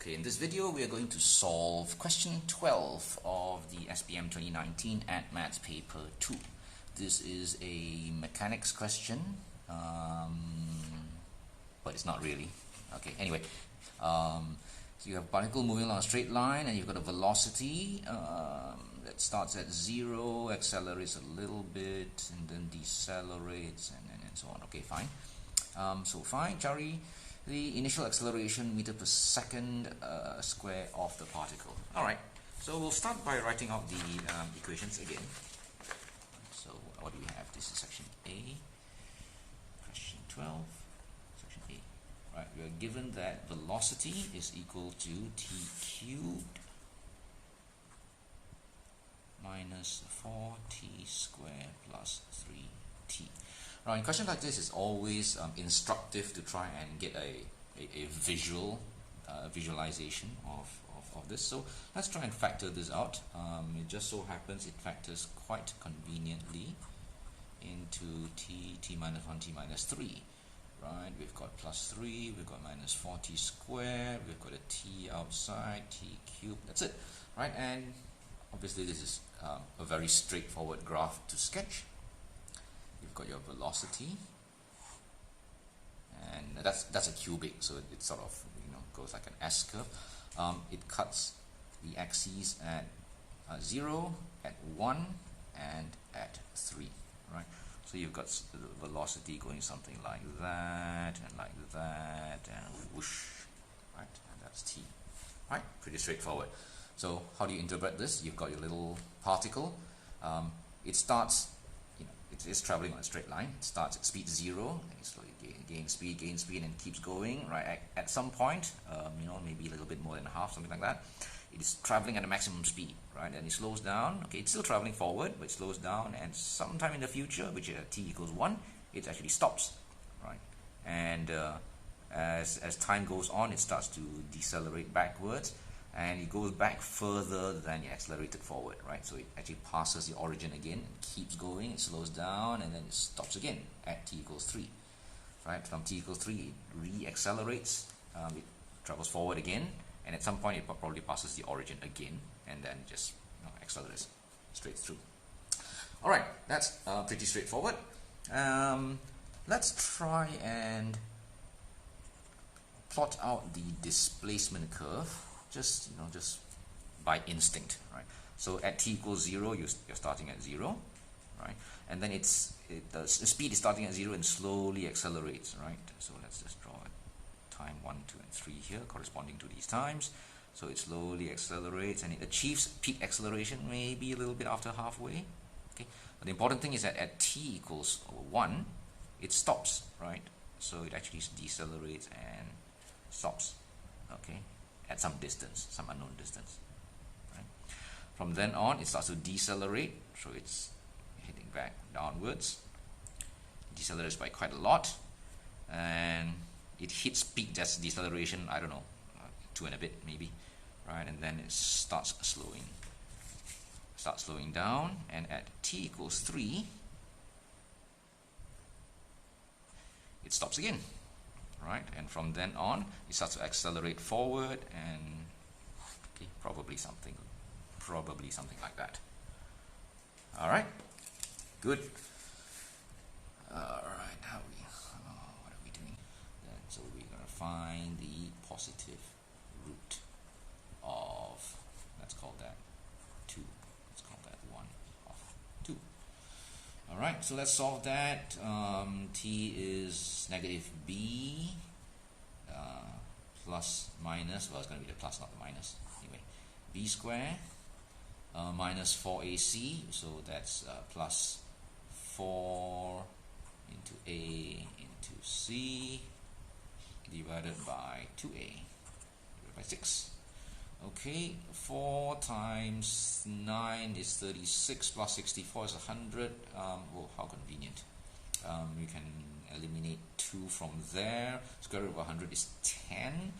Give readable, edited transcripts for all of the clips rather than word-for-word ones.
Okay, in this video we are going to solve question 12 of the SPM 2019 at Maths paper 2. This is a mechanics question, but it's not really. Okay, anyway, so you have a particle moving along a straight line and you've got a velocity that starts at 0, accelerates a little bit and then decelerates and so on. Okay, fine. So find, Chari, the initial acceleration meter per second square of the particle. Alright, so we'll start by writing out the equations again. So what do we have? This is section A, question 12, section A. Right, we are given that velocity is equal to t cubed minus 4t squared plus 3t. Now, in questions like this, it's always instructive to try and get a visualization of this. So let's try and factor this out. It just so happens it factors quite conveniently into t minus 1, t minus 3. Right? We've got plus 3, we've got minus 4t squared, we've got a t outside, t cubed. That's it. Right? And obviously this is a very straightforward graph to sketch. You've got your velocity, and that's a cubic, so it sort of goes like an S curve. It cuts the axes at 0, at 1, and at 3. Right. So you've got the velocity going something like that, and like that, and whoosh. Right, and that's t. Right, pretty straightforward. So how do you interpret this? You've got your little particle. It starts. It is traveling on a straight line. It starts at speed 0, and it slowly gains speed, and keeps going. Right, at some point, maybe a little bit more than half, something like that. It is traveling at a maximum speed, right? And it slows down. Okay, it's still traveling forward, but it slows down. And sometime in the future, which is at t equals 1, it actually stops, right? And as time goes on, it starts to decelerate backwards. And it goes back further than it accelerated forward, right? So it actually passes the origin again, and keeps going, it slows down, and then it stops again at t equals 3, right? From t equals 3, it re-accelerates, it travels forward again, and at some point it probably passes the origin again, and then it just accelerates straight through. All right, that's pretty straightforward. Let's try and plot out the displacement curve. Just by instinct, right? So at t equals 0, you're starting at 0, right? And then the speed is starting at 0 and slowly accelerates, right? So let's just draw time 1, 2, and 3 here, corresponding to these times. So it slowly accelerates, and it achieves peak acceleration maybe a little bit after halfway. Okay. But the important thing is that at t equals 1, it stops, right? So it actually decelerates and stops. Okay. At some distance, some unknown distance. Right? From then on, it starts to decelerate, so it's heading back downwards. It decelerates by quite a lot, and it hits peak deceleration, I don't know, 2 and a bit maybe, right? And then it starts slowing down, and at t equals 3, it stops again. Right, and from then on, it starts to accelerate forward, and okay, probably something like that. All right, good. All right, what are we doing? So we're gonna find the positive root of, let's call that 2. Let's call that 1 of 2. All right, so let's solve that. T is negative b plus minus, well, it's going to be the plus, not the minus. Anyway, b squared minus 4ac, so that's plus 4 into a into c divided by 2a divided by 6. Okay, 4 times 9 is 36 plus 64 is 100. Oh, how convenient. You can eliminate 2 from there. Square root of 100 is 10.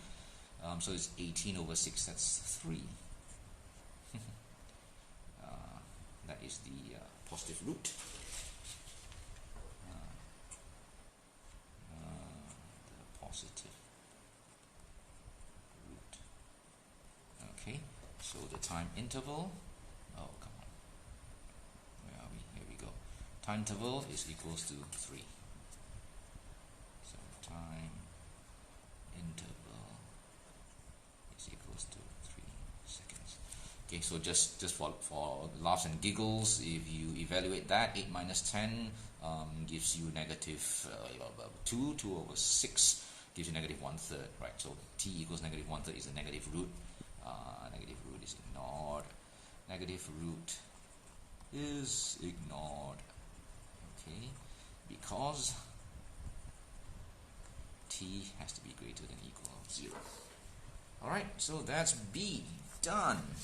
So it's 18 over 6, that's 3. That is the positive root. The positive root time interval. Oh, come on. Where are we? Here we go. Time interval is equals to 3. So time interval is equals to 3 seconds. Okay, so just for laughs and giggles, if you evaluate that, 8 minus 10 gives you negative 2/6 gives you negative 1/3, right? So t equals negative 1/3 is the negative root. Negative root is ignored. Negative root is ignored. Okay, because t has to be greater than or equal to 0. Alright, so that's B. Done.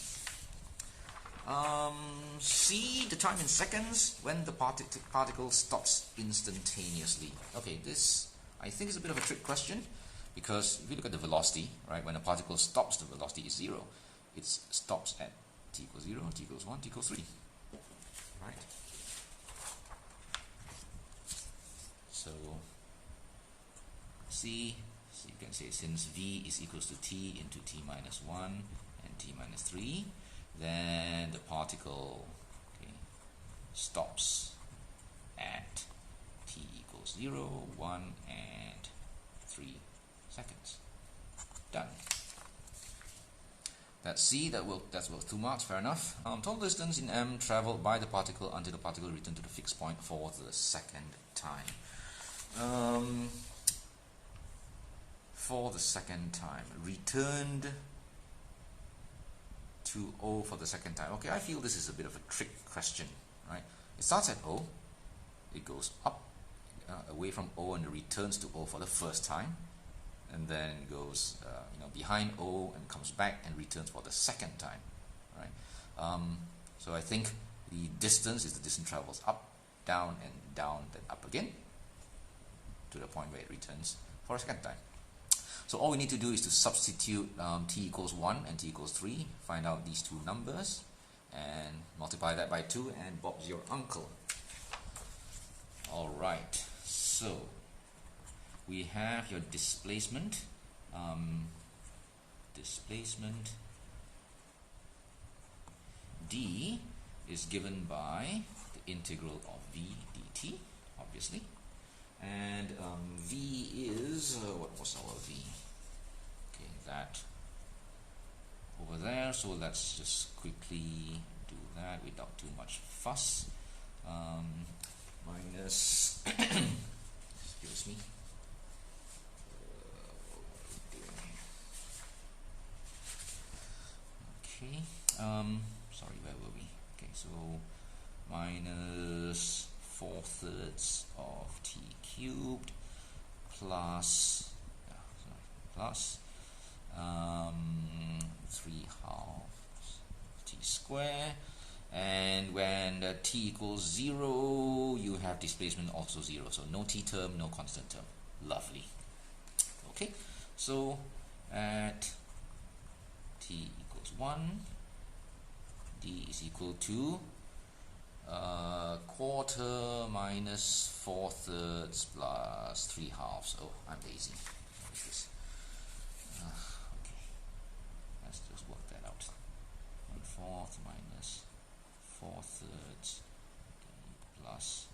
C, the time in seconds when the particle stops instantaneously. Okay, this I think is a bit of a trick question, because if you look at the velocity, right, when a particle stops, the velocity is 0. It stops at t equals 0, t equals 1, t equals 3. Right? So C, so you can say since v is equals to t into t minus 1 and t minus 3, then the particle, okay, stops at t equals 0, 1, and 3 seconds. Done. That's C. That's worth 2 marks. Fair enough. Total distance in m traveled by the particle until the particle returned to the fixed point for the second time. For the second time, returned to O for the second time. Okay, I feel this is a bit of a trick question, right? It starts at O, it goes up away from O and returns to O for the first time, and then goes behind O and comes back and returns for the second time, right? So I think the distance is the distance travels up, down, and down, then up again to the point where it returns for a second time. So all we need to do is to substitute t equals 1 and t equals 3, find out these two numbers, and multiply that by 2, and Bob's your uncle. Alright, so we have your displacement. Displacement d is given by the integral of v dt, obviously. And v is, what was our v? Okay, that over there, so let's just quickly do that without too much fuss. Minus, excuse me, okay, sorry, where were we? Okay, so minus 4/3 of t cubed plus, plus 3/2 t square, and when the t equals 0, you have displacement also 0, so no t term, no constant term. Lovely. Okay, so at t equals 1, d is equal to quarter minus 4/3 plus 3/2. Oh, I'm lazy. Okay, let's just work that out. 1/4 minus 4/3 plus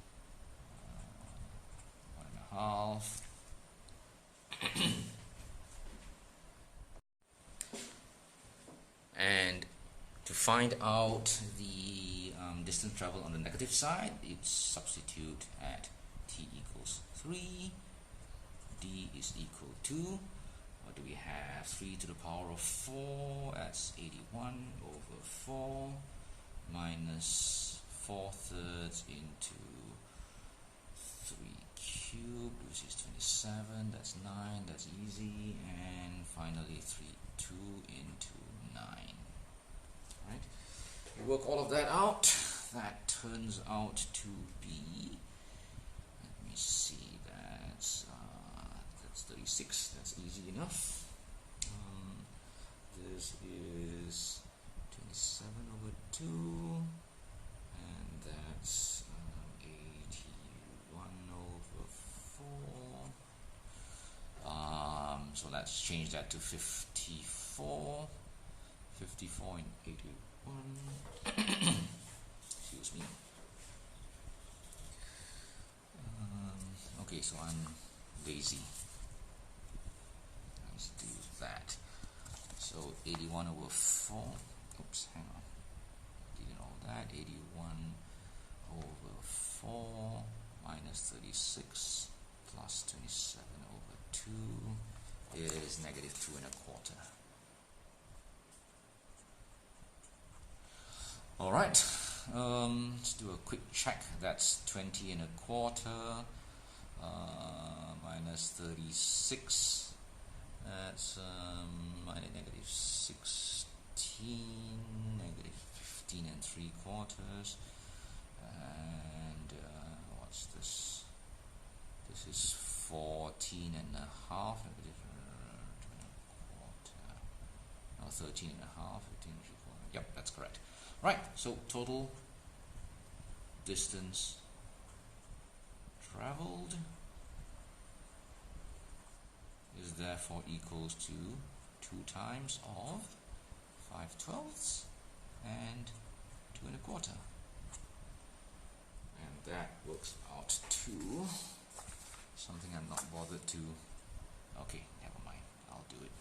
1.5. And to find out the distance traveled on the negative side, it's substitute at t equals 3, d is equal to, what do we have, 3 to the power of 4, that's 81 over 4, minus 4/3 into 3 cubed, which is 27, that's 9, that's easy, and finally 2 into 9. Right? You work all of that out, that turns out to be, let me see, that's 36, that's easy enough. This is 27 over 2, and that's 81 over 4. So let's change that to 54. 54 and 81. Excuse me. Okay, so I'm lazy. Let's do that. So 81 over 4. Oops, hang on. Didn't know that. 81 over 4 minus 36 plus 27 over 2 is negative 2 and a quarter. Alright, let's do a quick check. That's 20 and a quarter minus 36. That's minus negative 16, negative 15 and 3/4. And what's this? This is 14 and a half, negative 2 and a quarter. No, 13 and a half, 15 and 3/4. Yep, that's correct. Right, so total distance traveled is therefore equals to 2 times of 5/12 and 2 and a quarter. And that works out to something I'm not bothered to. Okay, never mind, I'll do it.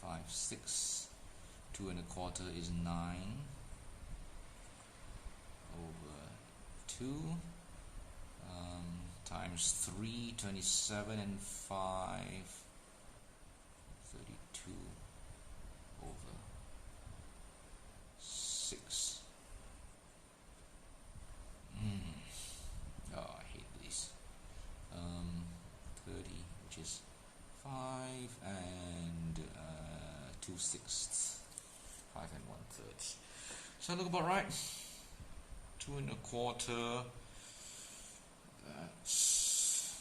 5, 6, 2 and a quarter is 9 over 2 times 3, 27 and 5, 32 over 6. Oh, I hate these. 30, which is 5 and 2/6. 5 and 1/3. So look about right. 2 and a quarter. That's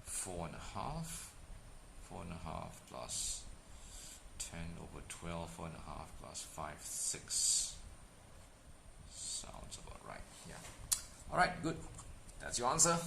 4 and a half. 4 and a half plus 10 over 12. 4 and a half plus 5/6. Sounds about right. Yeah. All right. Good. That's your answer.